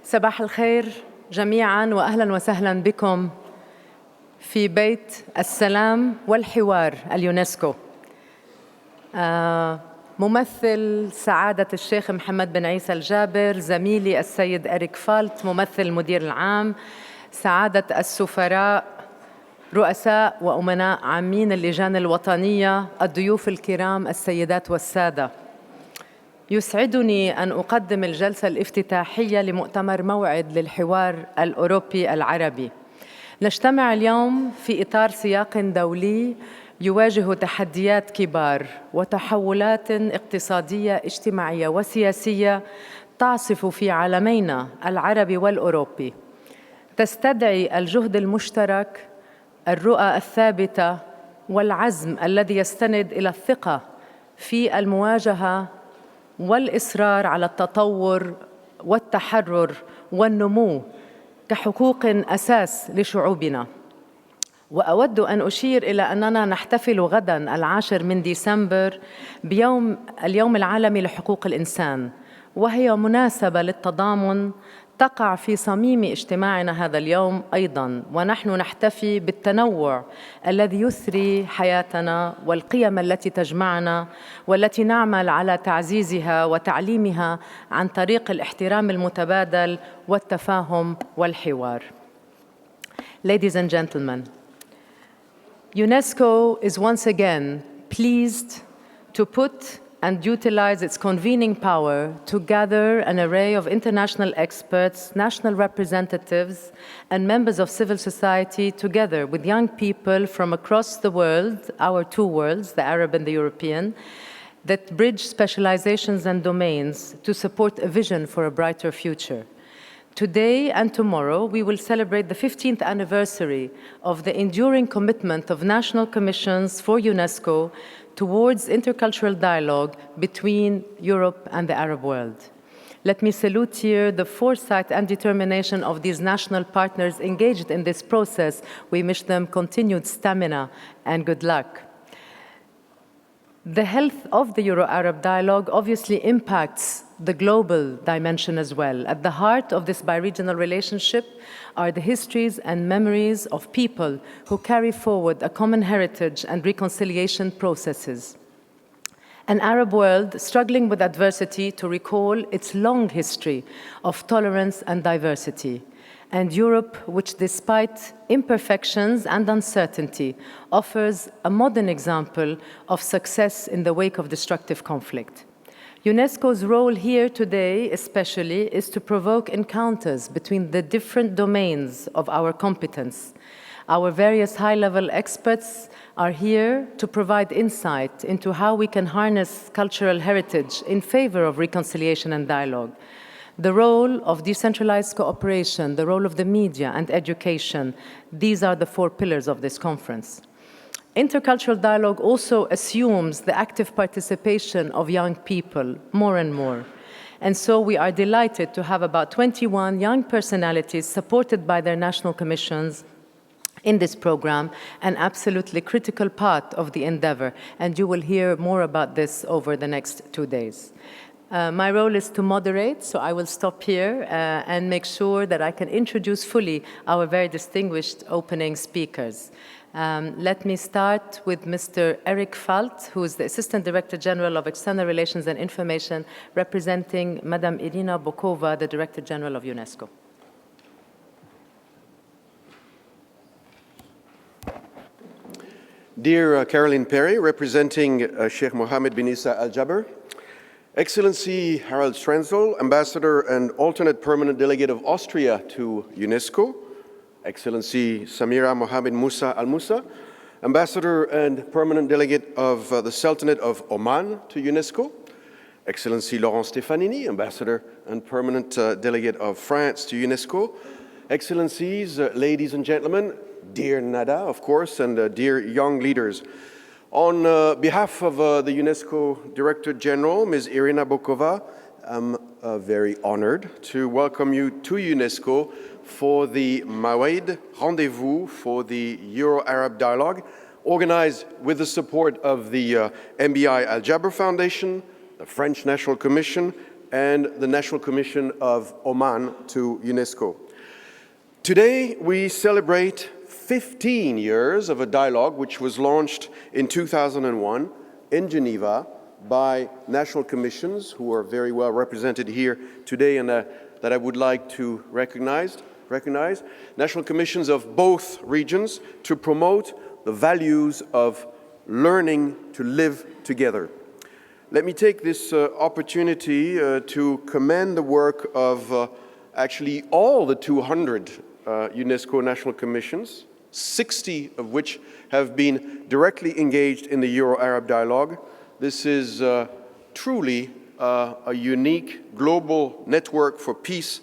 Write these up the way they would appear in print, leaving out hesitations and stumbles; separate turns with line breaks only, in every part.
صباح الخير جميعاً وأهلاً وسهلاً بكم في بيت السلام والحوار اليونسكو. ممثل سعادة الشيخ محمد بن عيسى الجابر، زميلي السيد إريك فالت ممثل المدير العام، سعادة السفراء، رؤساء وأمناء عامين اللجان الوطنية، الضيوف الكرام السيدات والسادة. يسعدني أن أقدم الجلسة الافتتاحية لمؤتمر موعد للحوار الأوروبي العربي. نجتمع اليوم في إطار سياق دولي يواجه تحديات كبار وتحولات اقتصادية اجتماعية وسياسية تعصف في عالمينا العربي والأوروبي، تستدعي الجهد المشترك، الرؤى الثابتة والعزم الذي يستند إلى الثقة في المواجهة والإصرار على التطور والتحرر والنمو كحقوق أساس لشعوبنا. وأود أن أشير إلى أننا نحتفل غداً 10 ديسمبر اليوم العالمي لحقوق الإنسان، وهي مناسبة للتضامن تقع في صميم اجتماعنا هذا اليوم أيضاً، ونحن نحتفي بالتنوع الذي يثري حياتنا والقيم التي تجمعنا والتي نعمل على تعزيزها وتعليمها عن طريق الاحترام المتبادل والتفاهم والحوار. Ladies and gentlemen, UNESCO is once again pleased to put and utilize its convening power to gather an array of international experts, national representatives, and members of civil society together with young people from across the world, our two worlds, the Arab and the European, that bridge specializations and domains to support a vision for a brighter future. Today and tomorrow, we will celebrate the 15th anniversary of the enduring commitment of national commissions for UNESCO towards intercultural dialogue between Europe and the Arab world. Let me salute here the foresight and determination of these national partners engaged in this process. We wish them continued stamina and good luck. The health of the Euro-Arab dialogue obviously impacts the global dimension as well. At the heart of this bi-regional relationship are the histories and memories of people who carry forward a common heritage and reconciliation processes. An Arab world struggling with adversity to recall its long history of tolerance and diversity. And Europe, which despite imperfections and uncertainty, offers a modern example of success in the wake of destructive conflict. UNESCO's role here today, especially, is to provoke encounters between the different domains of our competence. Our various high-level experts are here to provide insight into how we can harness cultural heritage in favor of reconciliation and dialogue. The role of decentralized cooperation, the role of the media and education, these are the 4 pillars of this conference. Intercultural dialogue also assumes the active participation of young people more and more. And so we are delighted to have about 21 young personalities supported by their national commissions in this program, an absolutely critical part of the endeavor. And you will hear more about this over the next 2 days. My role is to moderate, so I will stop here and make sure that I can introduce fully our very distinguished opening speakers. Let me start with Mr. Eric Falt, who is the Assistant Director General of External Relations and Information, representing Madame Irina Bokova, the Director General of UNESCO.
Dear Caroline Perry, representing Sheikh Mohammed bin Isa Al-Jaber, Excellency Harald Strenzel, Ambassador and alternate permanent delegate of Austria to UNESCO, Excellency Samira Mohammed Musa Al-Musa, Ambassador and permanent delegate of the Sultanate of Oman to UNESCO, Excellency Laurent Stefanini, Ambassador and permanent delegate of France to UNESCO, Excellencies, ladies and gentlemen, dear Nada, of course, and dear young leaders. On behalf of the UNESCO Director General, Ms. Irina Bokova, I'm very honored to welcome you to UNESCO for the Mawaid Rendez-Vous for the Euro-Arab Dialogue, organized with the support of the MBI Al-Jaber Foundation, the French National Commission, and the National Commission of Oman to UNESCO. Today, we celebrate 15 years of a dialogue which was launched in 2001 in Geneva by national commissions who are very well represented here today and that I would like to recognize, national commissions of both regions to promote the values of learning to live together. Let me take this opportunity to commend the work of actually all the 200 UNESCO national commissions, 60 of which have been directly engaged in the Euro-Arab dialogue. This is truly a unique global network for peace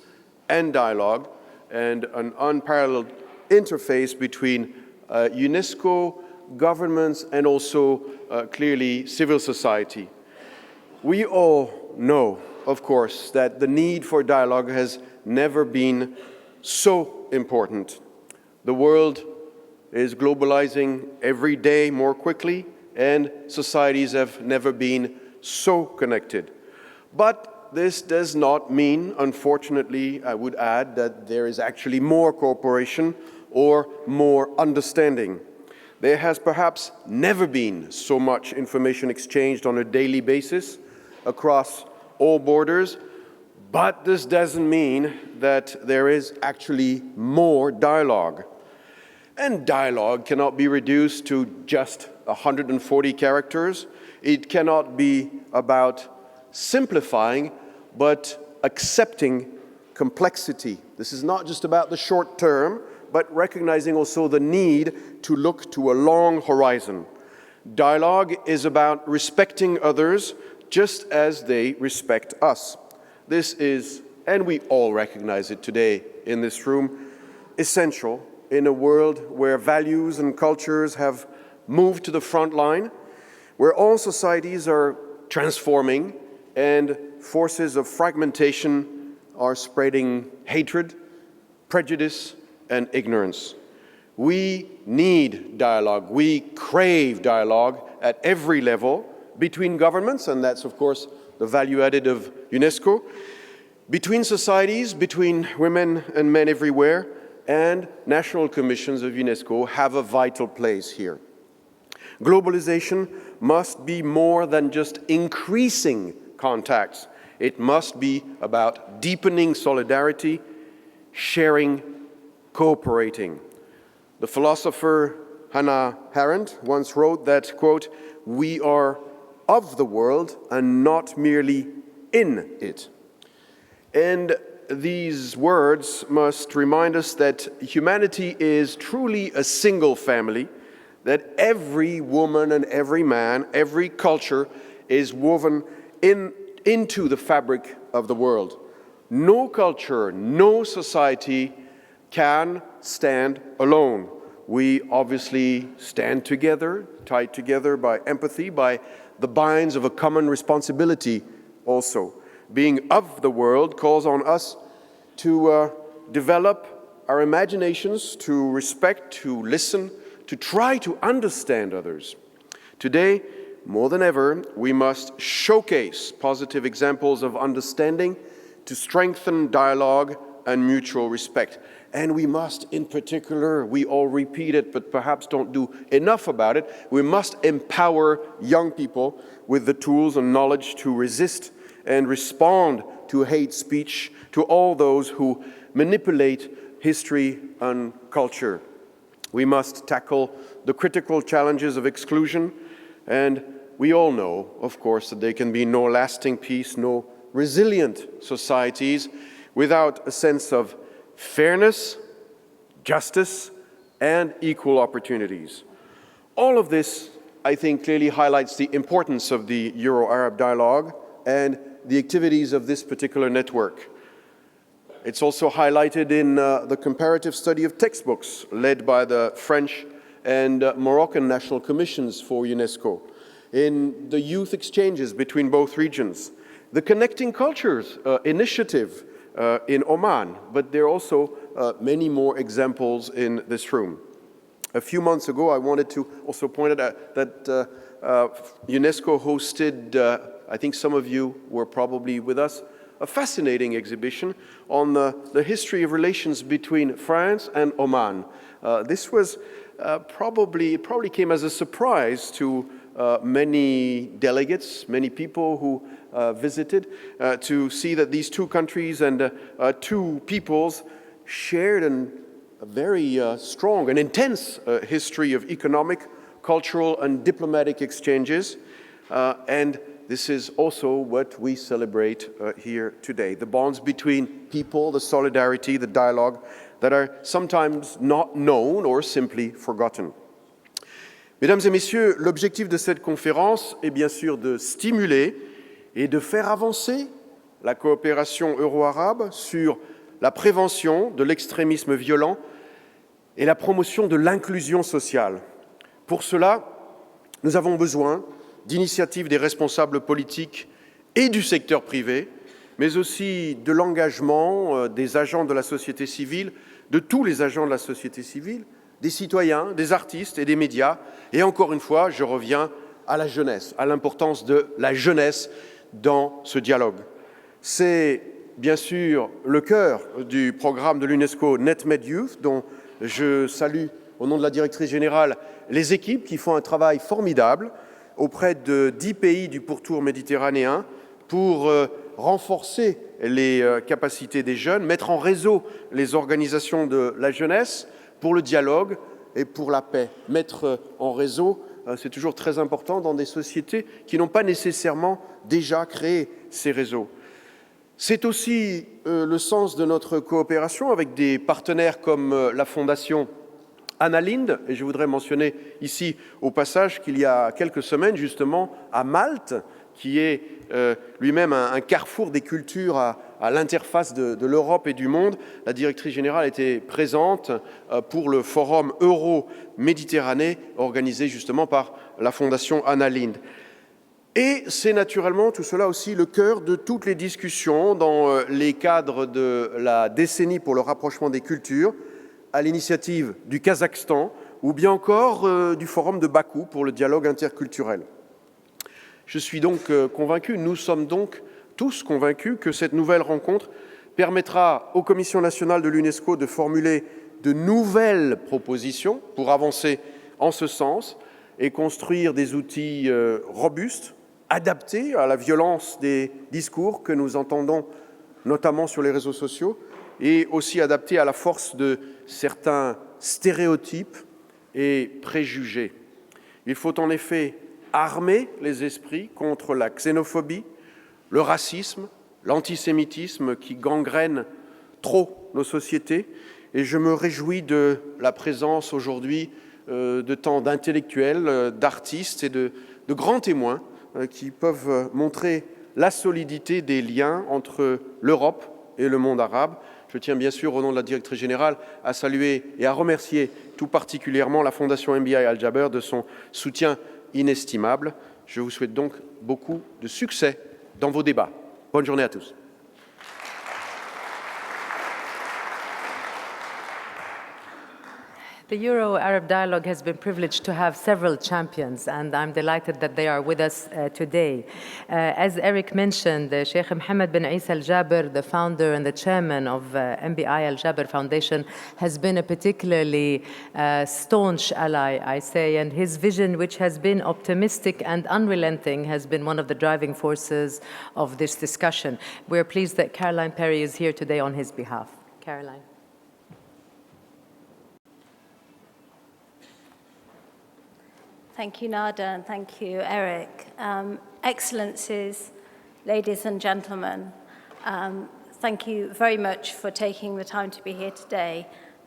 and dialogue and an unparalleled interface between UNESCO, governments, and also clearly civil society. We all know, of course, that the need for dialogue has never been so important. The world is globalizing every day more quickly, and societies have never been so connected. But this does not mean, unfortunately, I would add, that there is actually more cooperation or more understanding. There has perhaps never been so much information exchanged on a daily basis across all borders, but this doesn't mean that there is actually more dialogue. And dialogue cannot be reduced to just 140 characters. It cannot be about simplifying, but accepting complexity. This is not just about the short term, but recognizing also the need to look to a long horizon. Dialogue is about respecting others just as they respect us. This is, and we all recognize it today in this room, essential in a world where values and cultures have moved to the front line, where all societies are transforming and forces of fragmentation are spreading hatred, prejudice, and ignorance. We need dialogue. We crave dialogue at every level between governments, and that's, of course, the value added of UNESCO, between societies, between women and men everywhere, and national commissions of UNESCO have a vital place here. Globalization must be more than just increasing contacts. It must be about deepening solidarity, sharing, cooperating. The philosopher Hannah Arendt once wrote that, quote, "We are of the world and not merely in it." And these words must remind us that humanity is truly a single family, that every woman and every man, every culture is woven into the fabric of the world. No culture, no society can stand alone. We obviously stand together, tied together by empathy, by the binds of a common responsibility also. Being of the world calls on us to develop our imaginations, to respect, to listen, to try to understand others. Today, more than ever, we must showcase positive examples of understanding to strengthen dialogue and mutual respect. And we must, in particular, we all repeat it, but perhaps don't do enough about it, we must empower young people with the tools and knowledge to resist and respond to hate speech, to all those who manipulate history and culture. We must tackle the critical challenges of exclusion, and we all know, of course, that there can be no lasting peace, no resilient societies without a sense of fairness, justice, and equal opportunities. All of this, I think, clearly highlights the importance of the Euro-Arab dialogue and the activities of this particular network. It's also highlighted in the comparative study of textbooks led by the French and Moroccan National Commissions for UNESCO, in the youth exchanges between both regions, the Connecting Cultures initiative in Oman, but there are also many more examples in this room. A few months ago, I wanted to also point out that UNESCO hosted, I think some of you were probably with us, a fascinating exhibition on the history of relations between France and Oman. This was probably came as a surprise to many delegates, many people who visited, to see that these two countries and two peoples shared a very strong and intense history of economic, cultural, and diplomatic exchanges. And this is also what we celebrate here today. The bonds between people, the solidarity, the dialogue that are sometimes not known or simply forgotten. Mesdames et messieurs, l'objectif de cette conférence est bien sûr de stimuler et de faire avancer la coopération euro-arabe sur la prévention de l'extrémisme violent et la promotion de l'inclusion sociale. Pour cela, nous avons besoin d'initiatives des responsables politiques et du secteur privé, mais aussi de l'engagement des agents de la société civile, de tous les agents de la société civile, des citoyens, des artistes et des médias. Et encore une fois, je reviens à la jeunesse, à l'importance de la jeunesse dans ce dialogue. C'est bien sûr le cœur du programme de l'UNESCO NetMed Youth, dont je salue au nom de la directrice générale les équipes qui font un travail formidable auprès de 10 pays du pourtour méditerranéen pour renforcer les capacités des jeunes, mettre en réseau les organisations de la jeunesse pour le dialogue et pour la paix. Mettre en réseau, c'est toujours très important dans des sociétés qui n'ont pas nécessairement déjà créé ces réseaux. C'est aussi le sens de notre coopération avec des partenaires comme la Fondation Anna Lindh, et je voudrais mentionner ici au passage qu'il y a quelques semaines justement à Malte, qui est lui-même un carrefour des cultures à l'interface de l'Europe et du monde, la directrice générale était présente pour le forum Euro-Méditerranée organisé justement par la Fondation Anna Lindh. Et c'est naturellement tout cela aussi le cœur de toutes les discussions dans les cadres de la décennie pour le rapprochement des cultures, à l'initiative du Kazakhstan ou bien encore du Forum de Bakou pour le dialogue interculturel. Je suis donc convaincu, nous sommes donc tous convaincus que cette nouvelle rencontre permettra aux commissions nationales de l'UNESCO de formuler de nouvelles propositions pour avancer en ce sens et construire des outils robustes, adaptés à la violence des discours que nous entendons notamment sur les réseaux sociaux, et aussi adapté à la force de certains stéréotypes et préjugés. Il faut en effet armer les esprits contre la xénophobie, le racisme, l'antisémitisme qui gangrènent trop nos sociétés, et je me réjouis de la présence aujourd'hui de tant d'intellectuels, d'artistes et de grands témoins qui peuvent montrer la solidité des liens entre l'Europe et le monde arabe. Je tiens bien sûr, au nom de la directrice générale, à saluer et à remercier tout particulièrement la Fondation MBI Al-Jaber de son soutien inestimable. Je vous souhaite donc beaucoup de succès dans vos débats. Bonne journée à tous.
The Euro-Arab dialogue has been privileged to have several champions, and I'm delighted that they are with us today. As Eric mentioned, Sheikh Mohammed bin Isa Al-Jaber, the founder and the chairman of MBI Al-Jaber Foundation, has been a particularly staunch ally, I say, and his vision, which has been optimistic and unrelenting, has been one of the driving forces of this discussion. We're pleased that Caroline Perry is here today on his behalf. Caroline.
Thank you, Nada, and thank you, Eric. Excellencies, ladies and gentlemen, thank you very much for taking the time to be here today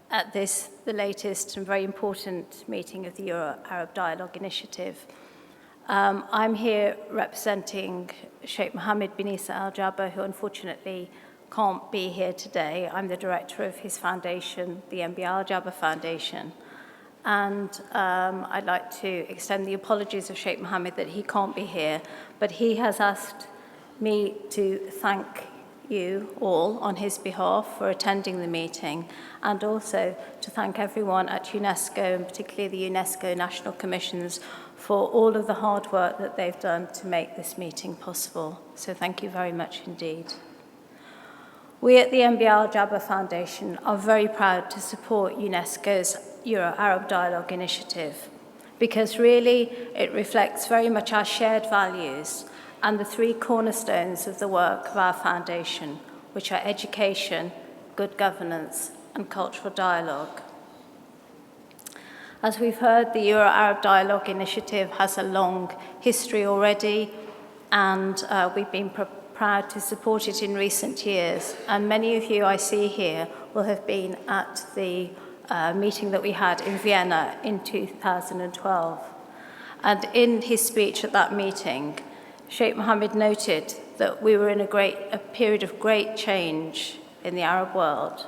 at this, the latest and very important meeting of the Euro-Arab Dialogue Initiative. I'm here representing Sheikh Mohammed bin Isa Al-Jaber, who unfortunately can't be here today. I'm the director of his foundation, the MBI Al-Jaber Foundation. And I'd like to extend the apologies of Sheikh Mohammed that he can't be here, but he has asked me to thank you all on his behalf for attending the meeting, and also to thank everyone at UNESCO, and particularly the UNESCO National Commissions, for all of the hard work that they've done to make this meeting possible. So thank you very much indeed. We at the MBA Al-Jaber Foundation are very proud to support UNESCO's Euro-Arab Dialogue initiative, because really it reflects very much our shared values and the three cornerstones of the work of our foundation, which are education, good governance, and cultural dialogue. As we've heard, the Euro-Arab Dialogue initiative has a long history already, and we've been proud to support it in recent years. And many of you I see here will have been at the meeting that we had in Vienna in 2012. And in his speech at that meeting, Sheikh Mohammed noted that we were in a period of great change in the Arab world.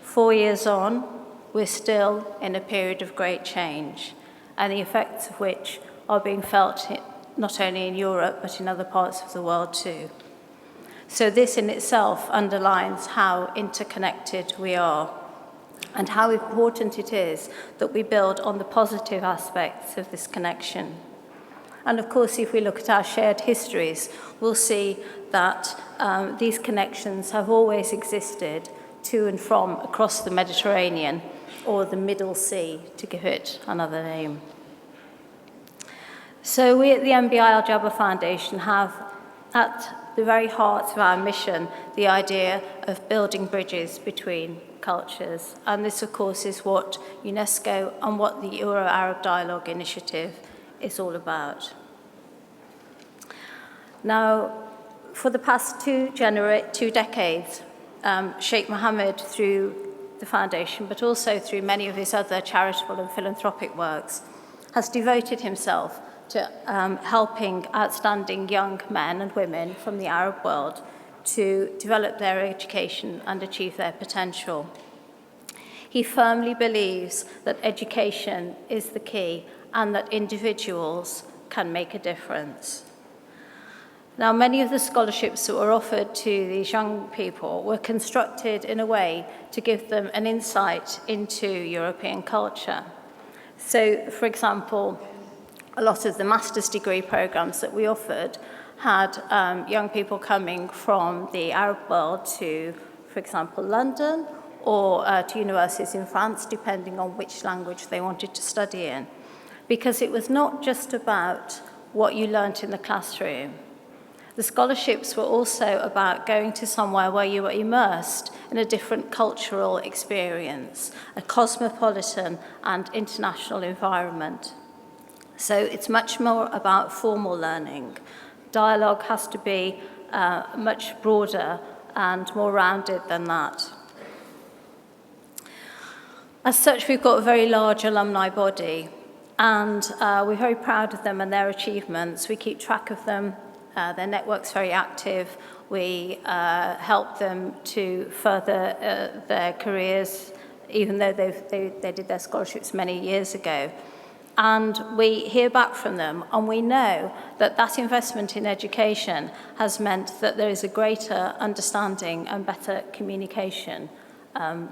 4 years on, we're still in a period of great change, and the effects of which are being felt not only in Europe, but in other parts of the world too. So this in itself underlines how interconnected we are and how important it is that we build on the positive aspects of this connection. And of course, if we look at our shared histories, we'll see that these connections have always existed to and from across the Mediterranean, or the Middle Sea, to give it another name. So we at the MBI Al-Jaber Foundation have at the very heart of our mission the idea of building bridges between cultures. And this, of course, is what UNESCO and what the Euro-Arab Dialogue Initiative is all about. Now, for the past two decades, Sheikh Mohammed, through the foundation, but also through many of his other charitable and philanthropic works, has devoted himself to helping outstanding young men and women from the Arab world to develop their education and achieve their potential. He firmly believes that education is the key and that individuals can make a difference. Now, many of the scholarships that were offered to these young people were constructed in a way to give them an insight into European culture. So, for example, a lot of the master's degree programs that we offered had young people coming from the Arab world to, for example, London, or to universities in France, depending on which language they wanted to study in. Because it was not just about what you learnt in the classroom. The scholarships were also about going to somewhere where you were immersed in a different cultural experience, a cosmopolitan and international environment. So it's much more about formal learning. Dialogue has to be much broader and more rounded than that. As such, we've got a very large alumni body, and we're very proud of them and their achievements. We keep track of them. Their network's very active. We help them to further their careers, even though they did their scholarships many years ago. And we hear back from them, and we know that that investment in education has meant that there is a greater understanding and better communication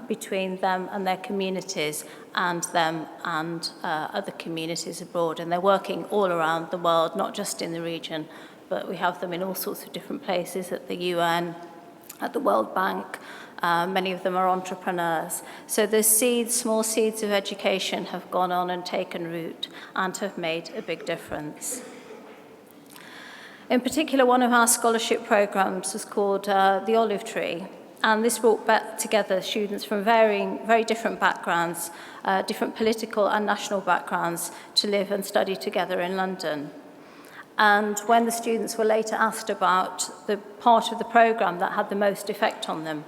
between them and their communities and them and other communities abroad. And they're working all around the world, not just in the region, but we have them in all sorts of different places, at the UN, at the World Bank. Many of them are entrepreneurs. So the seeds, small seeds of education have gone on and taken root and have made a big difference. In particular, one of our scholarship programs is called the Olive Tree, and this brought together students from very different backgrounds, different political and national backgrounds, to live and study together in London. And when the students were later asked about the part of the programme that had the most effect on them,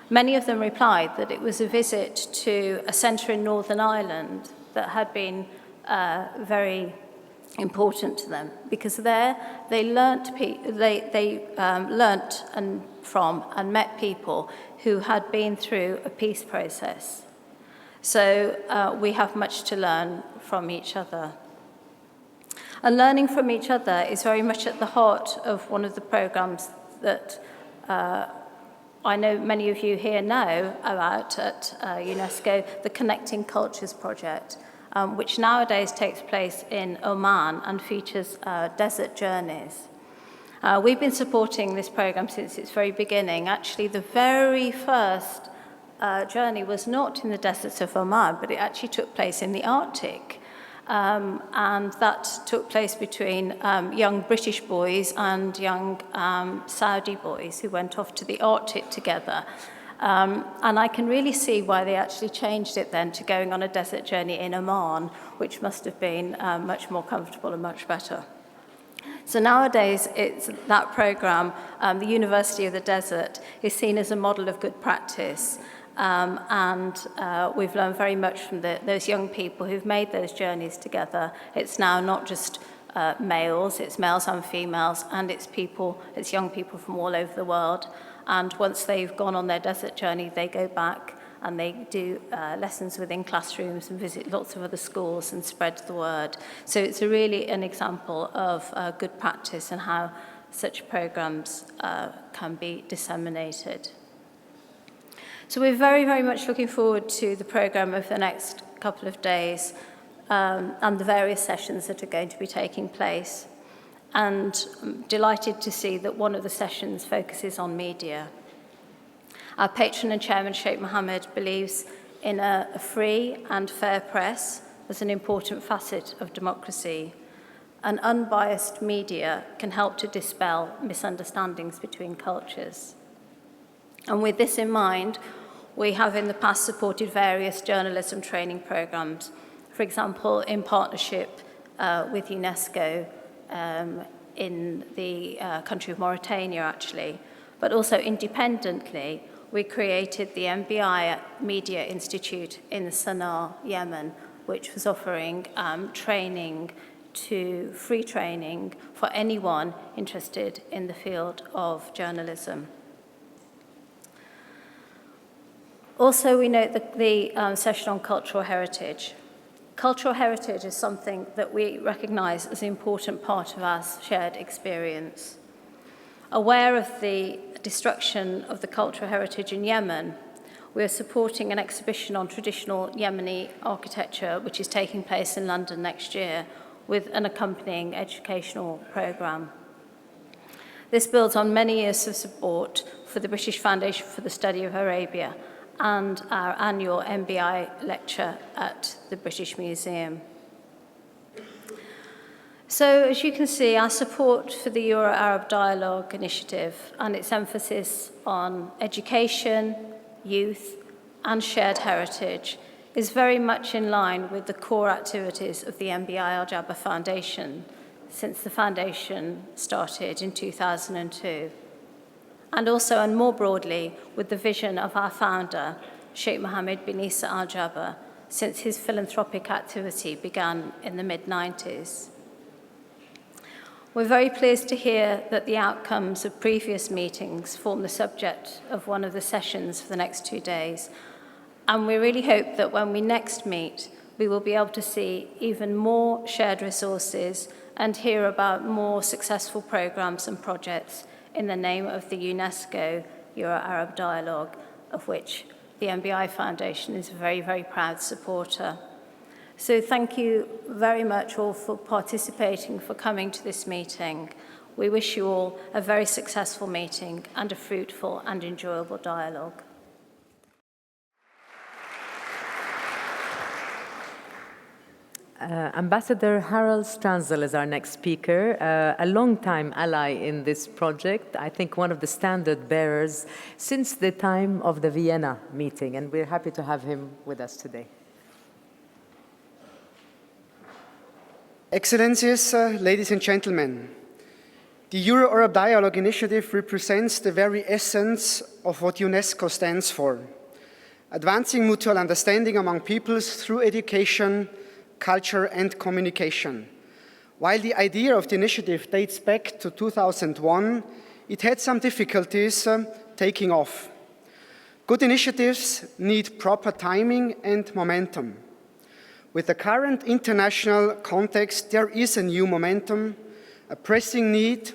many of them replied that it was a visit to a centre in Northern Ireland that had been very important to them, because there they learnt from and met people who had been through a peace process. So we have much to learn from each other. And learning from each other is very much at the heart of one of the programs that I know many of you here know about at UNESCO, the Connecting Cultures Project, which nowadays takes place in Oman and features desert journeys. We've been supporting this program since its very beginning. Actually, the very first journey was not in the deserts of Oman, but it actually took place in the Arctic. And that took place between young British boys and young Saudi boys who went off to the Arctic together. And I can really see why they actually changed it then to going on a desert journey in Oman, which must have been much more comfortable and much better. So nowadays, it's that program, the University of the Desert, is seen as a model of good practice. We've learned very much from those young people who've made those journeys together. It's now not just males, it's males and females, and it's young people from all over the world. And once they've gone on their desert journey, they go back and they do lessons within classrooms and visit lots of other schools and spread the word. So it's really an example of good practice and how such programs can be disseminated. So we're very, very much looking forward to the program over the next couple of days and the various sessions that are going to be taking place. And I'm delighted to see that one of the sessions focuses on media. Our patron and chairman, Sheikh Mohammed, believes in a free and fair press as an important facet of democracy. An unbiased media can help to dispel misunderstandings between cultures. And with this in mind, we have in the past supported various journalism training programs, for example, in partnership with UNESCO in the country of Mauritania, actually, but also independently. We created the MBI Media Institute in Sana'a, Yemen, which was offering free training for anyone interested in the field of journalism. Also, we note the session on cultural heritage. Cultural heritage is something that we recognise as an important part of our shared experience. Aware of the destruction of the cultural heritage in Yemen, we are supporting an exhibition on traditional Yemeni architecture, which is taking place in London next year, with an accompanying educational programme. This builds on many years of support for the British Foundation for the Study of Arabia and our annual MBI lecture at the British Museum. So, as you can see, our support for the Euro-Arab Dialogue initiative and its emphasis on education, youth, and shared heritage is very much in line with the core activities of the MBI Al-Jaber Foundation since the foundation started in 2002. And also, and more broadly, with the vision of our founder, Sheikh Mohammed bin Isa Al-Jaber, since his philanthropic activity began in the mid-90s. We're very pleased to hear that the outcomes of previous meetings form the subject of one of the sessions for the next 2 days. And we really hope that when we next meet, we will be able to see even more shared resources and hear about more successful programs and projects in the name of the UNESCO Euro-Arab Dialogue, of which the MBI Foundation is a very, very proud supporter. So thank you very much all for participating, for coming to this meeting. We wish you all a very successful meeting and a fruitful and enjoyable dialogue.
Ambassador Harold Stranzel is our next speaker, a long-time ally in this project, I think one of the standard bearers since the time of the Vienna meeting, and we're happy to have him with us today.
Excellencies, ladies and gentlemen, the Euro-Arab Dialogue Initiative represents the very essence of what UNESCO stands for: advancing mutual understanding among peoples through education, culture and communication. While the idea of the initiative dates back to 2001, it had some difficulties taking off. Good initiatives need proper timing and momentum. With the current international context, there is a new momentum, a pressing need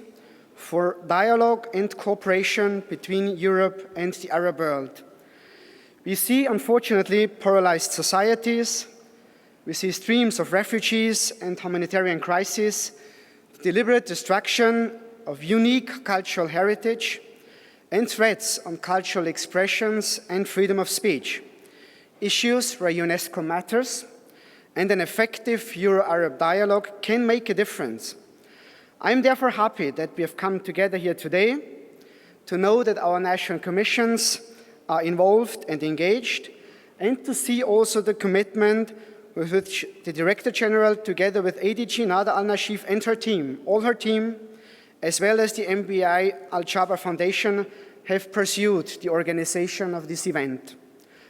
for dialogue and cooperation between Europe and the Arab world. We see, unfortunately, polarized societies. We see streams of refugees and humanitarian crises, deliberate destruction of unique cultural heritage and threats on cultural expressions and freedom of speech, issues where UNESCO matters, and an effective Euro-Arab dialogue can make a difference. I am therefore happy that we have come together here today to know that our national commissions are involved and engaged, and to see also the commitment with which the Director General, together with ADG Nada Al-Nashif and her team, all her team, as well as the MBI Al-Jaber Foundation, have pursued the organization of this event.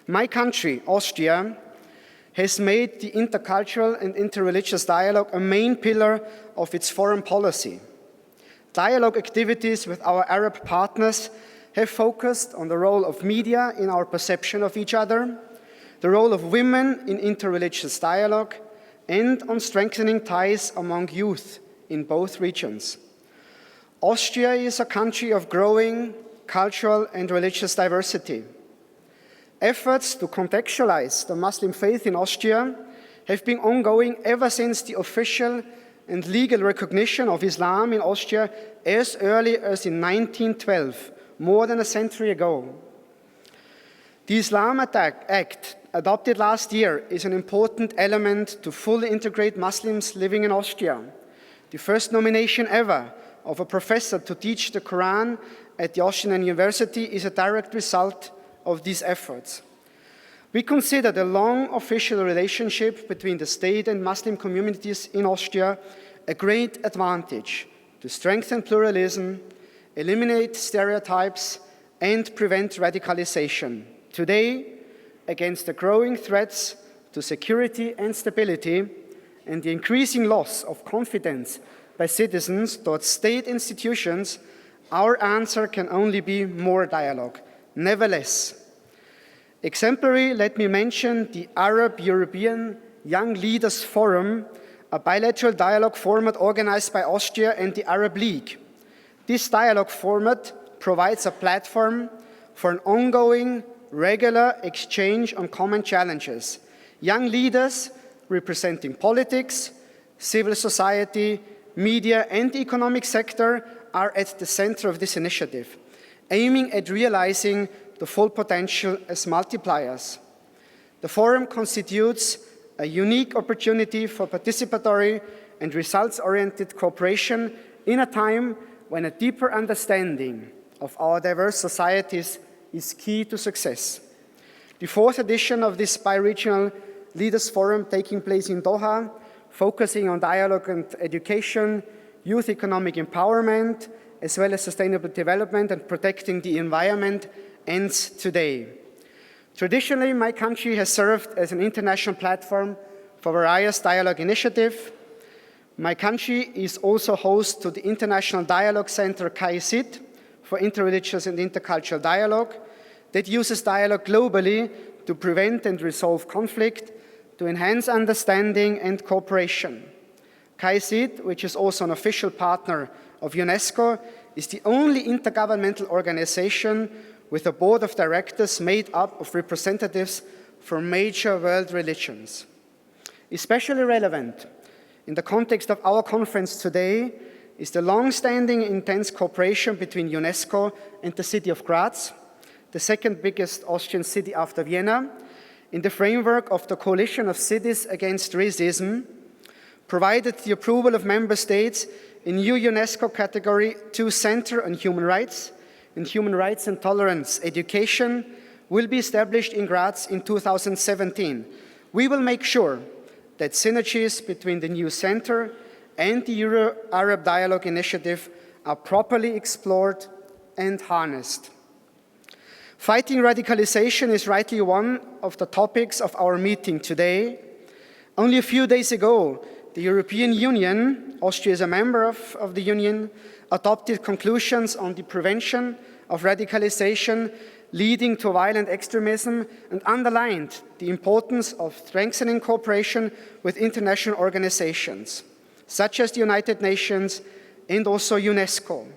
My country, Austria, has made the intercultural and interreligious dialogue a main pillar of its foreign policy. Dialogue activities with our Arab partners have focused on the role of media in our perception of each other, the role of women in interreligious dialogue, and on strengthening ties among youth in both regions. Austria is a country of growing cultural and religious diversity. Efforts to contextualize the Muslim faith in Austria have been ongoing ever since the official and legal recognition of Islam in Austria as early as in 1912, more than a century ago. The Islam Act, adopted last year, is an important element to fully integrate Muslims living in Austria. The first nomination ever of a professor to teach the Quran at the Austrian University is a direct result of these efforts. We consider the long official relationship between the state and Muslim communities in Austria a great advantage to strengthen pluralism, eliminate stereotypes, and prevent radicalization. Today, against the growing threats to security and stability and the increasing loss of confidence by citizens towards state institutions, our answer can only be more dialogue. Nevertheless, exemplary, let me mention the Arab-European Young Leaders Forum, a bilateral dialogue format organized by Austria and the Arab League. This dialogue format provides a platform for an ongoing, regular exchange on common challenges. Young leaders representing politics, civil society, media, and the economic sector are at the center of this initiative, aiming at realizing the full potential as multipliers. The forum constitutes a unique opportunity for participatory and results-oriented cooperation in a time when a deeper understanding of our diverse societies is key to success. The fourth edition of this bi-regional Leaders Forum, taking place in Doha, focusing on dialogue and education, youth economic empowerment, as well as sustainable development and protecting the environment, ends today. Traditionally, my country has served as an international platform for various dialogue initiatives. My country is also host to the International Dialogue Center CAICID for interreligious and intercultural dialogue that uses dialogue globally to prevent and resolve conflict, to enhance understanding and cooperation. CAICID, which is also an official partner of UNESCO, is the only intergovernmental organization with a board of directors made up of representatives from major world religions. Especially relevant in the context of our conference today is the long-standing intense cooperation between UNESCO and the city of Graz, the second biggest Austrian city after Vienna, in the framework of the Coalition of Cities Against Racism, provided the approval of member states in new UNESCO category 2 Center on Human Rights and Tolerance Education will be established in Graz in 2017. We will make sure that synergies between the new center and the Euro-Arab Dialogue Initiative are properly explored and harnessed. Fighting radicalization is rightly one of the topics of our meeting today. Only a few days ago, the European Union, Austria is a member of the Union, adopted conclusions on the prevention of radicalization leading to violent extremism and underlined the importance of strengthening cooperation with international organizations, such as the United Nations and also UNESCO.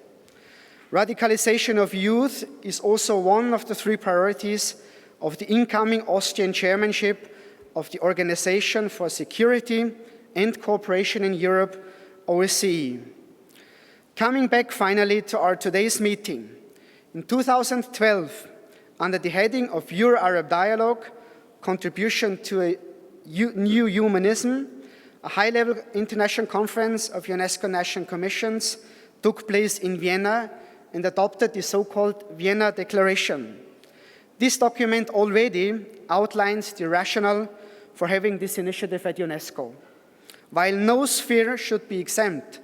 Radicalization of youth is also one of the 3 priorities of the incoming Austrian chairmanship of the Organization for Security and Cooperation in Europe, OSCE. Coming back finally to our today's meeting, in 2012, under the heading of Euro-Arab Dialogue, Contribution to a New Humanism, a high-level international conference of UNESCO national commissions took place in Vienna and adopted the so-called Vienna Declaration. This document already outlines the rationale for having this initiative at UNESCO. While no sphere should be exempt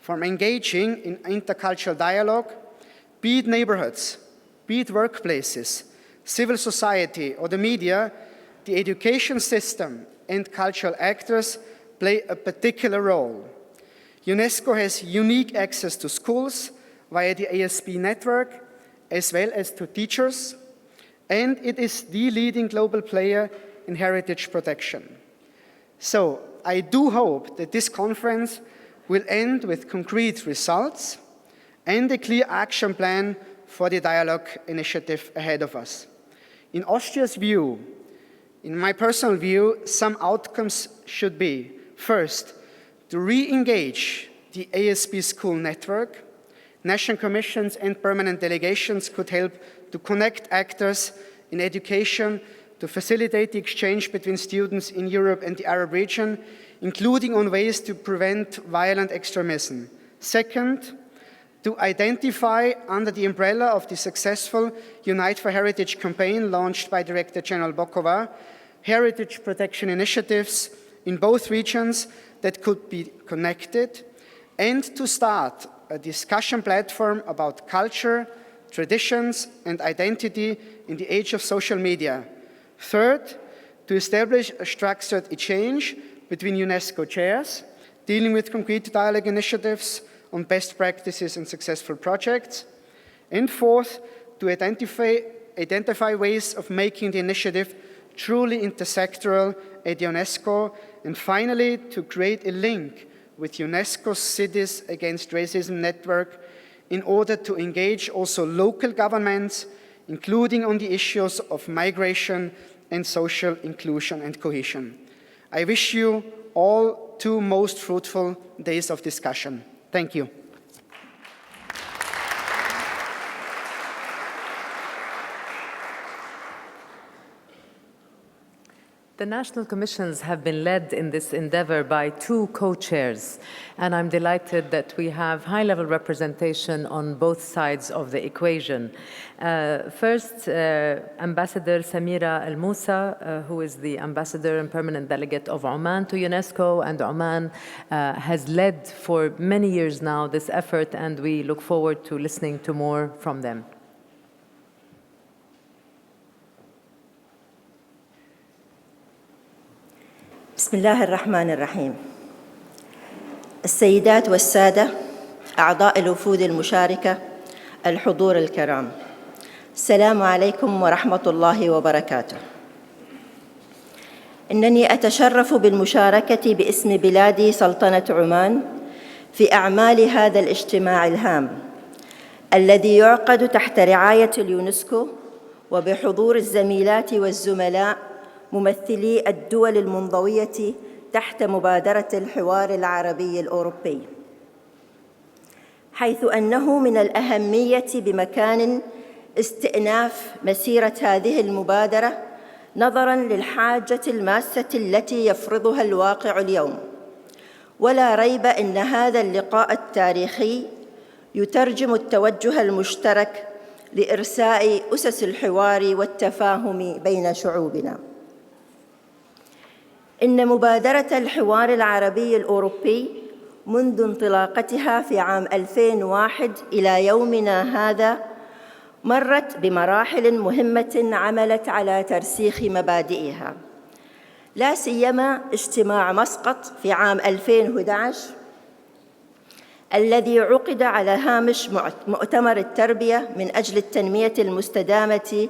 from engaging in intercultural dialogue, be it neighborhoods, be it workplaces, civil society, or the media, the education system and cultural actors play a particular role. UNESCO has unique access to schools via the ASP network, as well as to teachers, and it is the leading global player in heritage protection. So, I do hope that this conference will end with concrete results and a clear action plan for the dialogue initiative ahead of us. In Austria's view, in my personal view, some outcomes should be, first, to re-engage the ASP school network. National commissions and permanent delegations could help to connect actors in education to facilitate the exchange between students in Europe and the Arab region, including on ways to prevent violent extremism. Second, to identify under the umbrella of the successful Unite for Heritage campaign launched by Director General Bokova, heritage protection initiatives in both regions that could be connected, and to start a discussion platform about culture, traditions, and identity in the age of social media. Third, to establish a structured exchange between UNESCO chairs, dealing with concrete dialogue initiatives on best practices and successful projects. And fourth, to identify ways of making the initiative truly intersectoral at UNESCO. And finally, to create a link with UNESCO's Cities Against Racism network in order to engage also local governments, including on the issues of migration and social inclusion and cohesion. I wish you all 2 most fruitful days of discussion. Thank you.
The national commissions have been led in this endeavor by 2 co-chairs, and I'm delighted that we have high-level representation on both sides of the equation. First, Ambassador Samira Al Moussa, who is the ambassador and permanent delegate of Oman to UNESCO, and Oman has led for many years now this effort, and we look forward to listening to more from them.
بسم الله الرحمن الرحيم. السيدات والسادة أعضاء الوفود المشاركة، الحضور الكرام، السلام عليكم ورحمة الله وبركاته. إنني أتشرف بالمشاركة باسم بلادي سلطنة عمان في أعمال هذا الاجتماع الهام الذي يعقد تحت رعاية اليونسكو وبحضور الزميلات والزملاء ممثلي الدول المنضوية تحت مبادرة الحوار العربي الأوروبي، حيث أنه من الأهمية بمكان استئناف مسيرة هذه المبادرة نظراً للحاجة الماسة التي يفرضها الواقع اليوم. ولا ريب أن هذا اللقاء التاريخي يترجم التوجه المشترك لإرساء أسس الحوار والتفاهم بين شعوبنا. إن مبادرة الحوار العربي الأوروبي منذ انطلاقتها في عام 2001 إلى يومنا هذا مرت بمراحل مهمة عملت على ترسيخ مبادئها، لا سيما اجتماع مسقط في عام 2011 الذي عقد على هامش مؤتمر التربية من أجل التنمية المستدامة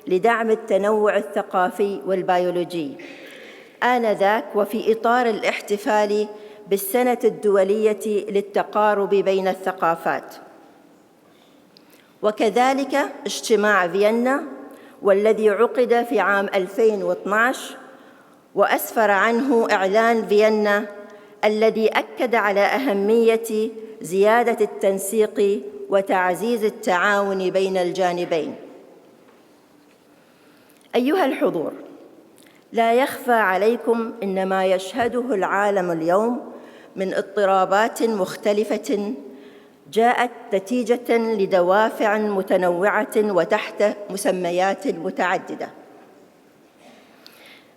لدعم التنوع الثقافي والبيولوجي، آنذاك وفي إطار الاحتفال بالسنة الدولية للتقارب بين الثقافات. وكذلك اجتماع فيينا والذي عقد في عام 2012 وأسفر عنه إعلان فيينا الذي أكد على أهمية زيادة التنسيق وتعزيز التعاون بين الجانبين. أيها الحضور، لا يخفى عليكم أن ما يشهده العالم اليوم من اضطرابات مختلفة جاءت نتيجة لدوافع متنوعة وتحت مسميات متعددة،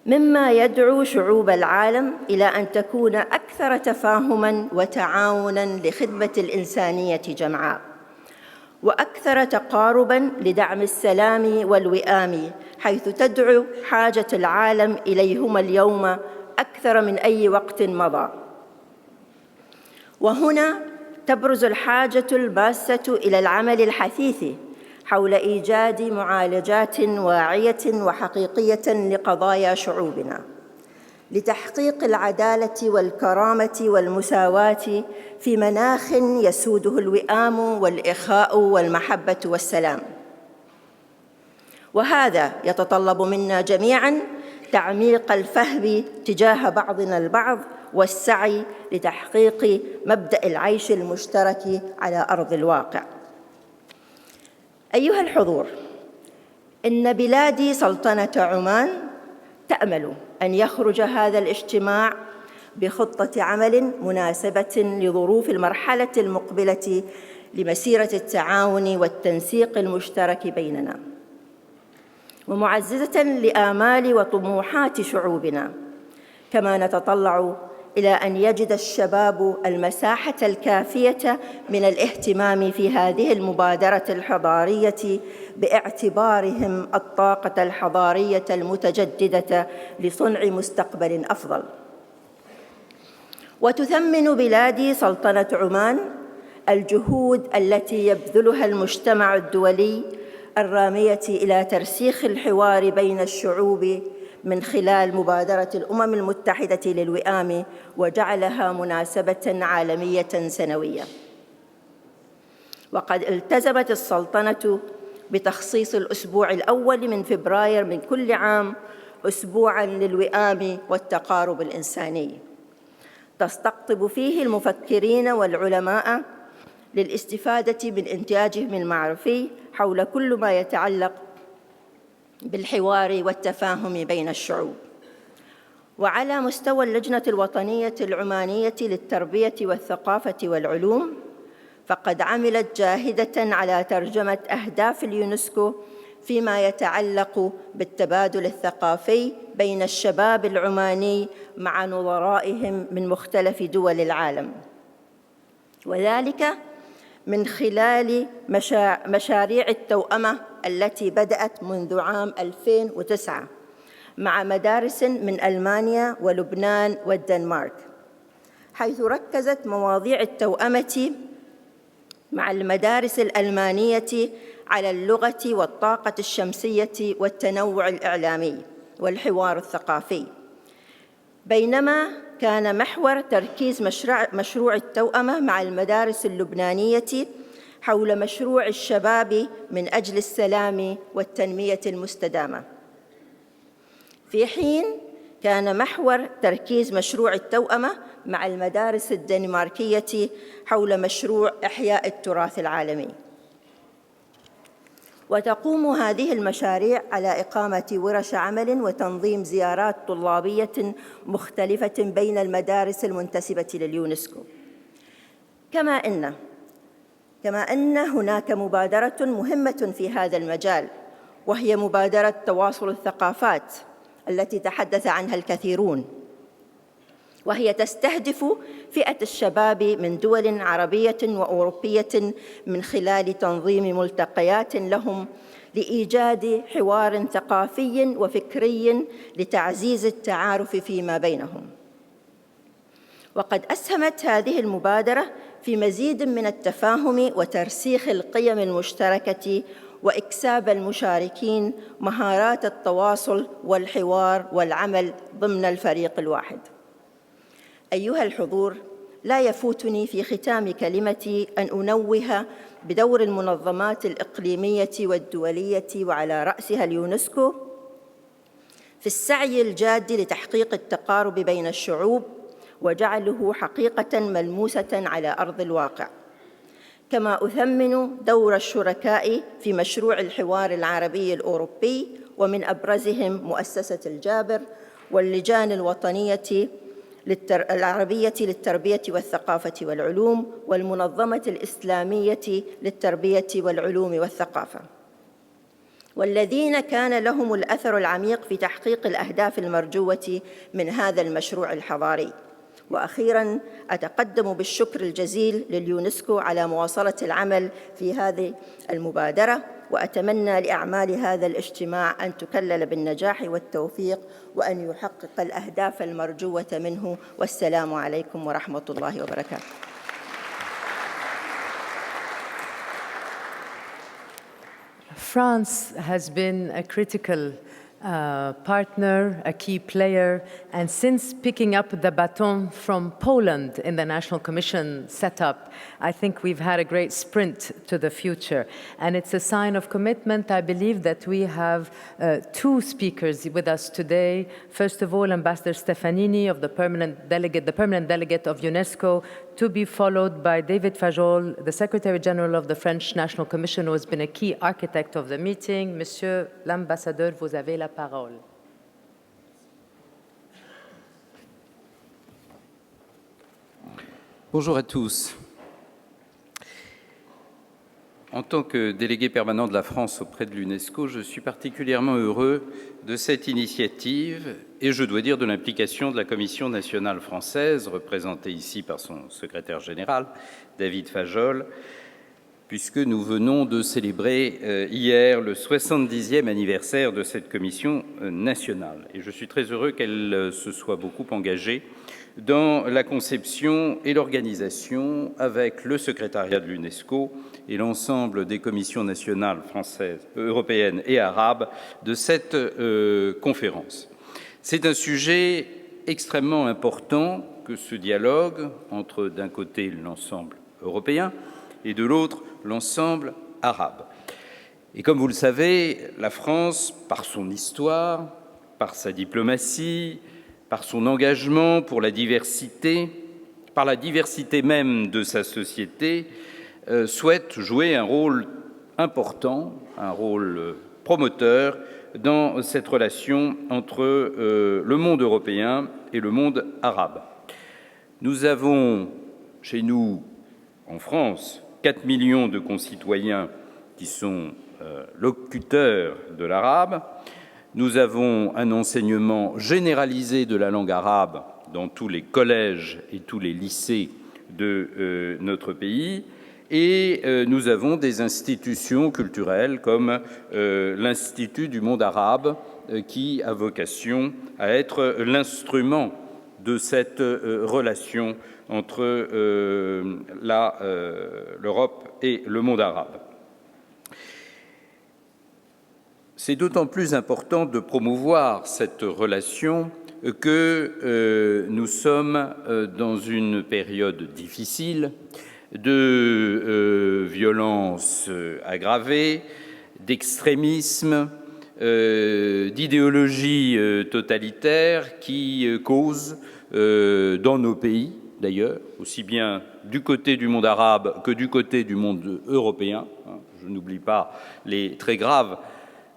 مما يدعو شعوب العالم إلى أن تكون أكثر تفاهماً وتعاوناً لخدمة الإنسانية جمعاء، وأكثر تقارباً لدعم السلام والوئام، حيث تدعو حاجة العالم إليهما اليوم أكثر من أي وقت مضى. وهنا تبرز الحاجة الماسة إلى العمل الحثيث حول إيجاد معالجات واعية وحقيقية لقضايا شعوبنا، لتحقيق العدالة والكرامة والمساواة في مناخ يسوده الوئام والإخاء والمحبة والسلام. وهذا يتطلب منا جميعاً تعميق الفهم تجاه بعضنا البعض والسعي لتحقيق مبدأ العيش المشترك على أرض الواقع. أيها الحضور، إن بلادي سلطنة عمان تأمل أن يخرج هذا الاجتماع بخطة عمل مناسبة لظروف المرحلة المقبلة لمسيرة التعاون والتنسيق المشترك بيننا، ومعززة لآمال وطموحات شعوبنا. كما نتطلع إلى أن يجد الشباب المساحة الكافية من الاهتمام في هذه المبادرة الحضارية باعتبارهم الطاقة الحضارية المتجددة لصنع مستقبل أفضل. وتثمن بلادي سلطنة عمان الجهود التي يبذلها المجتمع الدولي الرامية إلى ترسيخ الحوار بين الشعوب من خلال مبادرة الأمم المتحدة للوئام، وجعلها مناسبة عالمية سنوية. وقد التزمت السلطنة بتخصيص الأسبوع الأول من فبراير من كل عام أسبوعاً للوئام والتقارب الإنساني، تستقطب فيه المفكرين والعلماء للاستفادة من إنتاجهم المعرفي حول كل ما يتعلق بالحوار والتفاهم بين الشعوب. وعلى مستوى اللجنة الوطنية العمانية للتربية والثقافة والعلوم، فقد عملت جاهدة على ترجمة أهداف اليونسكو فيما يتعلق بالتبادل الثقافي بين الشباب العماني مع نظرائهم من مختلف دول العالم، وذلك من خلال مشاريع التوأمة التي بدأت منذ عام 2009 مع مدارس من ألمانيا ولبنان والدنمارك، حيث ركزت مواضيع التوأمة مع المدارس الألمانية على اللغة والطاقة الشمسية والتنوع الإعلامي والحوار الثقافي، بينما كان محور تركيز مشروع التوأمة مع المدارس اللبنانية حول مشروع الشباب من أجل السلام والتنمية المستدامة، في حين كان محور تركيز مشروع التوأمة مع المدارس الدنماركية حول مشروع إحياء التراث العالمي. وتقوم هذه المشاريع على إقامة ورش عمل وتنظيم زيارات طلابية مختلفة بين المدارس المنتسبة لليونسكو. كما أن هناك مبادرة مهمة في هذا المجال، وهي مبادرة تواصل الثقافات التي تحدث عنها الكثيرون، وهي تستهدف فئة الشباب من دول عربية وأوروبية من خلال تنظيم ملتقيات لهم لإيجاد حوار ثقافي وفكري لتعزيز التعارف فيما بينهم. وقد أسهمت هذه المبادرة في مزيد من التفاهم وترسيخ القيم المشتركة وإكساب المشاركين مهارات التواصل والحوار والعمل ضمن الفريق الواحد. أيها الحضور، لا يفوتني في ختام كلمتي أن أنوه بدور المنظمات الإقليمية والدولية وعلى رأسها اليونسكو في السعي الجاد لتحقيق التقارب بين الشعوب وجعله حقيقة ملموسة على أرض الواقع. كما أثمن دور الشركاء في مشروع الحوار العربي الأوروبي، ومن أبرزهم مؤسسة الجابر واللجان الوطنية العربية للتربية والثقافة والعلوم والمنظمة الإسلامية للتربية والعلوم والثقافة، والذين كان لهم الأثر العميق في تحقيق الأهداف المرجوة من هذا المشروع الحضاري. وأخيراً أتقدم بالشكر الجزيل لليونسكو على مواصلة العمل في هذه المبادرة، وأتمنى لأعمال هذا الاجتماع أن تكلل بالنجاح والتوفيق وأن يحقق الأهداف المرجوة منه. والسلام عليكم ورحمة الله وبركاته.
France has been a critical partner, a key player, and since picking up the baton from Poland in the National Commission setup, I think we've had a great sprint to the future. And it's a sign of commitment, I believe, that we have two speakers with us today. First of all, Ambassador Stefanini of the permanent delegate of UNESCO, to be followed by David Fajol, the Secretary General of the French National Commission, who has been a key architect of the meeting. Monsieur l'ambassadeur, vous avez la parole.
Bonjour à tous. En tant que délégué permanent de la France auprès de l'UNESCO, je suis particulièrement heureux de cette initiative et je dois dire de l'implication de la Commission nationale française, représentée ici par son secrétaire général, David Fajol, puisque nous venons de célébrer hier le 70e anniversaire de cette commission nationale. Et je suis très heureux qu'elle se soit beaucoup engagée dans la conception et l'organisation avec le secrétariat de l'UNESCO et l'ensemble des commissions nationales françaises, européennes et arabes de cette conférence. C'est un sujet extrêmement important que ce dialogue entre, d'un côté, l'ensemble européen et de l'autre, l'ensemble arabe. Et comme vous le savez, la France, par son histoire, par sa diplomatie, par son engagement pour la diversité, par la diversité même de sa société, souhaite jouer un rôle important, un rôle promoteur dans cette relation entre le monde européen et le monde arabe. Nous avons chez nous, en France, 4 millions de concitoyens qui sont locuteurs de l'arabe. Nous avons un enseignement généralisé de la langue arabe dans tous les collèges et tous les lycées de notre pays. Et nous avons des institutions culturelles comme l'Institut du monde arabe qui a vocation à être l'instrument de cette relation entre l'Europe et le monde arabe. C'est d'autant plus important de promouvoir cette relation que nous sommes dans une période difficile de violences aggravées, d'extrémisme, d'idéologies totalitaires qui causent dans nos pays, d'ailleurs, aussi bien du côté du monde arabe que du côté du monde européen. Je n'oublie pas les très graves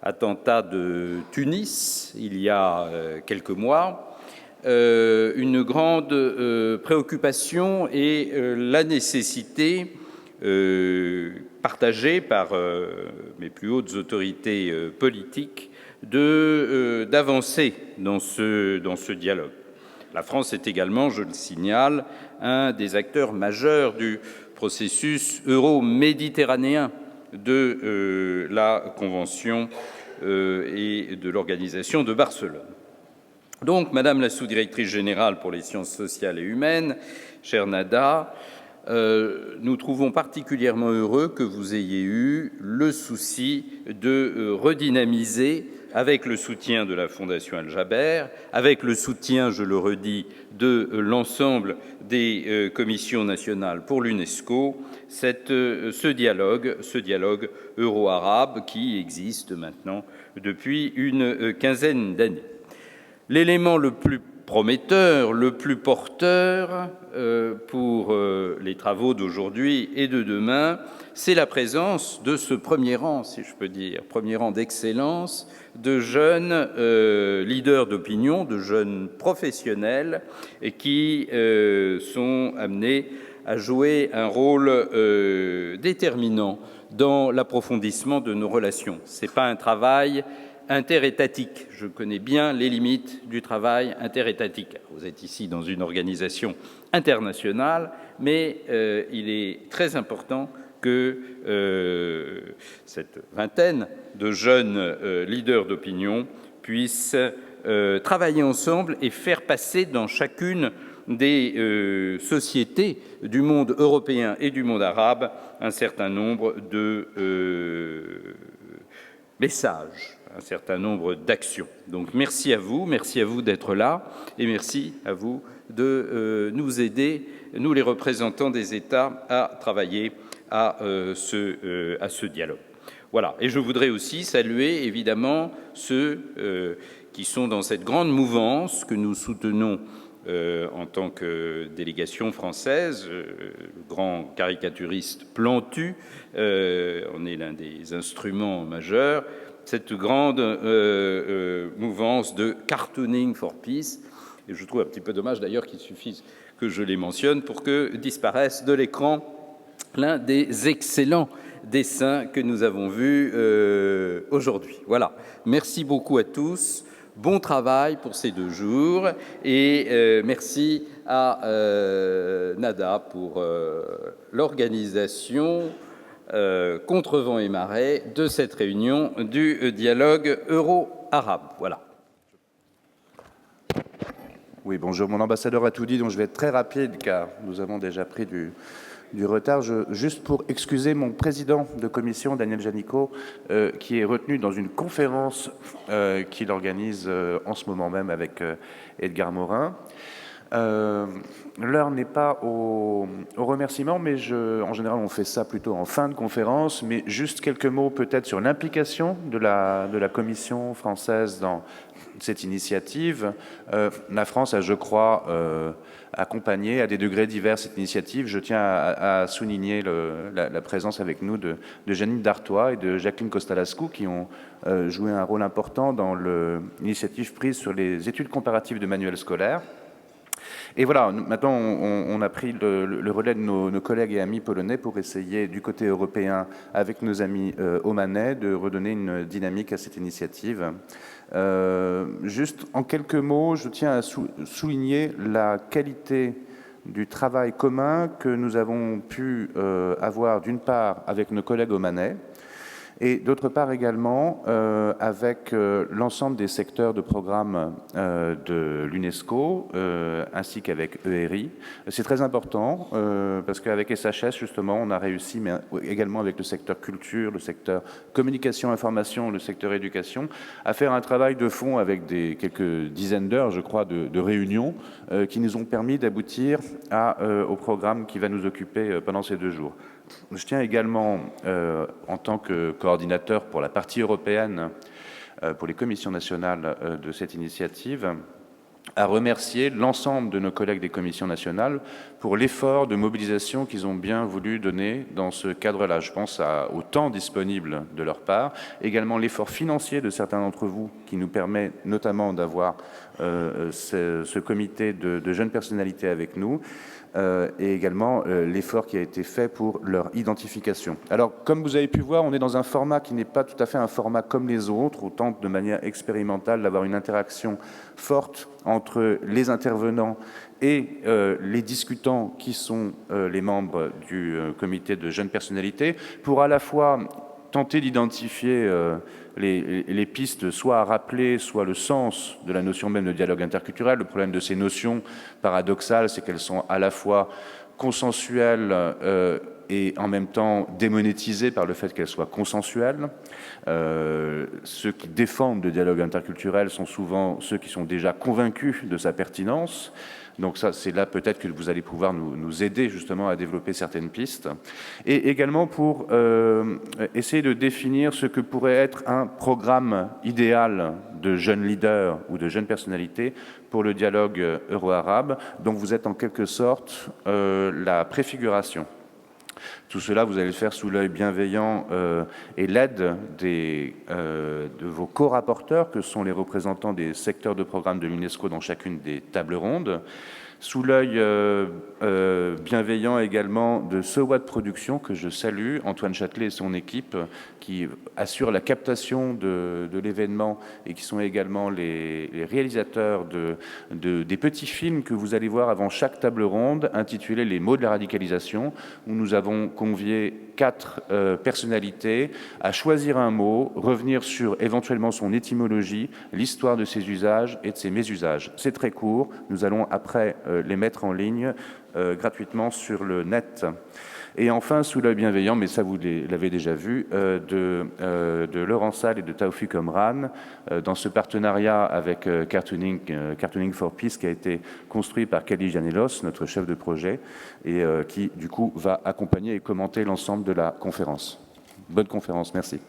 attentats de Tunis il y a quelques mois, une grande préoccupation et la nécessité partagée par mes plus hautes autorités politiques d'avancer dans ce dialogue. La France est également, je le signale, un des acteurs majeurs du processus euro-méditerranéen de la Convention et de l'Organisation de Barcelone. Donc, Madame la sous-directrice générale pour les sciences sociales et humaines, chère Nada, nous trouvons particulièrement heureux que vous ayez eu le souci de redynamiser, avec le soutien de la Fondation Al-Jaber, avec le soutien, je le redis, de l'ensemble des commissions nationales pour l'UNESCO, ce dialogue euro-arabe qui existe maintenant depuis une quinzaine d'années. L'élément le plus prometteur, le plus porteur pour les travaux d'aujourd'hui et de demain, c'est la présence de ce premier rang, si je peux dire, premier rang d'excellence, de jeunes leaders d'opinion, de jeunes professionnels et qui sont amenés à jouer un rôle déterminant dans l'approfondissement de nos relations. Ce n'est pas un travail interétatique. Je connais bien les limites du travail interétatique. Vous êtes ici dans une organisation internationale, mais il est très important que cette vingtaine de jeunes leaders d'opinion puissent travailler ensemble et faire passer dans chacune des sociétés du monde européen et du monde arabe un certain nombre de messages, un certain nombre d'actions. Donc merci à vous d'être là et merci à vous de nous aider, nous les représentants des États, à travailler à ce dialogue. Voilà, et je voudrais aussi saluer évidemment ceux qui sont dans cette grande mouvance que nous soutenons en tant que délégation française, le grand caricaturiste Plantu, on est l'un des instruments majeurs, cette grande mouvance de cartooning for peace, et je trouve un petit peu dommage d'ailleurs qu'il suffise que je les mentionne pour que disparaisse de l'écran l'un des excellents dessins que nous avons vus aujourd'hui. Voilà, merci beaucoup à tous. Bon travail pour ces 2 jours et merci à Nada pour l'organisation contre vent et marée de cette réunion du dialogue Euro-Arabe. Voilà.
Oui, bonjour, mon ambassadeur a tout dit, donc je vais être très rapide car nous avons déjà pris du retard. Juste pour excuser mon président de commission, Daniel Janicot, qui est retenu dans une conférence qu'il organise en ce moment même avec Edgar Morin. L'heure n'est pas au remerciement, mais en général on fait ça plutôt en fin de conférence, mais juste quelques mots peut-être sur l'implication de la Commission française dans cette initiative. La France a, je crois, accompagné à des degrés divers cette initiative. Je tiens à souligner la présence avec nous de Janine Dartois et de Jacqueline Costalascu qui ont joué un rôle important dans l'initiative prise sur les études comparatives de manuels scolaires. Et voilà, maintenant on a pris le relais de nos collègues et amis polonais pour essayer du côté européen avec nos amis omanais de redonner une dynamique à cette initiative. Juste en quelques mots, je tiens à souligner la qualité du travail commun que nous avons pu avoir d'une part avec nos collègues omanais et d'autre part également avec l'ensemble des secteurs de programme de l'UNESCO ainsi qu'avec ERI. C'est très important parce qu'avec SHS justement on a réussi, mais également avec le secteur culture, le secteur communication, information, le secteur éducation, à faire un travail de fond avec quelques dizaines d'heures je crois de réunions qui nous ont permis d'aboutir au programme qui va nous occuper pendant ces 2 jours. Je tiens également, en tant que coordinateur pour la partie européenne, pour les commissions nationales de cette initiative, à remercier l'ensemble de nos collègues des commissions nationales pour l'effort de mobilisation qu'ils ont bien voulu donner dans ce cadre-là. Je pense au temps disponible de leur part, également l'effort financier de certains d'entre vous qui nous permet notamment d'avoir ce comité de jeunes personnalités avec nous, et également l'effort qui a été fait pour leur identification. Alors, comme vous avez pu voir, on est dans un format qui n'est pas tout à fait un format comme les autres. On tente de manière expérimentale d'avoir une interaction forte entre les intervenants et les discutants qui sont les membres du comité de jeunes personnalités pour à la fois tenter d'identifier les pistes, soit à rappeler, soit le sens de la notion même de dialogue interculturel. Le problème de ces notions paradoxales, c'est qu'elles sont à la fois consensuelles et en même temps démonétisées par le fait qu'elles soient consensuelles. Ceux qui défendent le dialogue interculturel sont souvent ceux qui sont déjà convaincus de sa pertinence. Donc ça, c'est là peut-être que vous allez pouvoir nous aider justement à développer certaines pistes. Et également pour essayer de définir ce que pourrait être un programme idéal de jeunes leaders ou de jeunes personnalités pour le dialogue euro-arabe. Donc vous êtes en quelque sorte la préfiguration. Tout cela, vous allez le faire sous l'œil bienveillant et l'aide de vos co-rapporteurs, que sont les représentants des secteurs de programme de l'UNESCO dans chacune des tables rondes. Sous l'œil bienveillant également de Mawaid Production, que je salue, Antoine Châtelet et son équipe, qui assurent la captation de l'événement et qui sont également les réalisateurs des petits films que vous allez voir avant chaque table ronde, intitulés « Les mots de la radicalisation », où nous avons convié 4 personnalités à choisir un mot, revenir sur éventuellement son étymologie, l'histoire de ses usages et de ses mésusages. C'est très court, nous allons après les mettre en ligne gratuitement sur le net. Et enfin, sous l'œil bienveillant, mais ça vous l'avez déjà vu, de Laurent Salle et de Taoufik Omran, dans ce partenariat avec Cartooning for Peace qui a été construit par Kelly Janelos, notre chef de projet, et qui du coup va accompagner et commenter l'ensemble de la conférence. Bonne conférence, merci.